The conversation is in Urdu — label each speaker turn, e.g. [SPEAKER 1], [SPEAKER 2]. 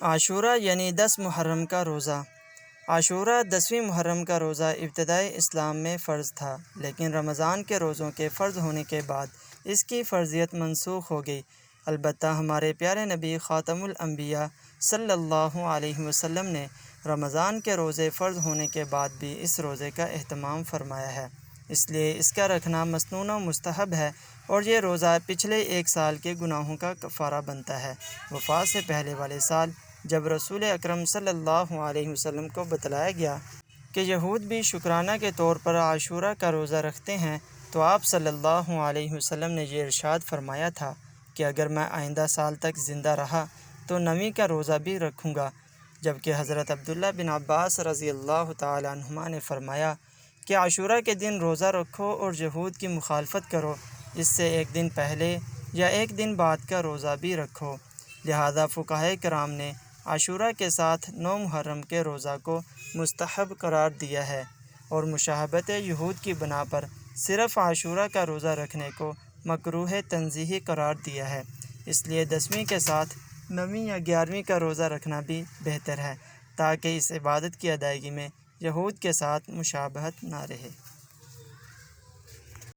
[SPEAKER 1] عاشورہ یعنی 10 محرم کا روزہ۔ عاشورہ 10ویں محرم کا روزہ ابتدائی اسلام میں فرض تھا، لیکن رمضان کے روزوں کے فرض ہونے کے بعد اس کی فرضیت منسوخ ہو گئی۔ البتہ ہمارے پیارے نبی خاتم الانبیاء صلی اللہ علیہ وسلم نے رمضان کے روزے فرض ہونے کے بعد بھی اس روزے کا اہتمام فرمایا ہے، اس لیے اس کا رکھنا مسنون و مستحب ہے، اور یہ روزہ پچھلے ایک سال کے گناہوں کا کفارہ بنتا ہے۔ وفات سے پہلے والے سال جب رسول اکرم صلی اللہ علیہ وسلم کو بتلایا گیا کہ یہود بھی شکرانہ کے طور پر عاشورہ کا روزہ رکھتے ہیں، تو آپ صلی اللہ علیہ وسلم نے یہ ارشاد فرمایا تھا کہ اگر میں آئندہ سال تک زندہ رہا تو 9ویں کا روزہ بھی رکھوں گا، جبکہ حضرت عبداللہ بن عباس رضی اللہ تعالی عنہما نے فرمایا کہ عاشورہ کے دن روزہ رکھو اور یہود کی مخالفت کرو، اس سے ایک دن پہلے یا ایک دن بعد کا روزہ بھی رکھو۔ لہذا فقہائے کرام نے عاشورہ کے ساتھ 9 محرم کے روزہ کو مستحب قرار دیا ہے، اور مشابہت یہود کی بنا پر صرف عاشورہ کا روزہ رکھنے کو مکروہ تنزیہی قرار دیا ہے۔ اس لیے 10ویں کے ساتھ 9ویں یا 11ویں کا روزہ رکھنا بھی بہتر ہے، تاکہ اس عبادت کی ادائیگی میں یہود کے ساتھ مشابہت نہ رہے۔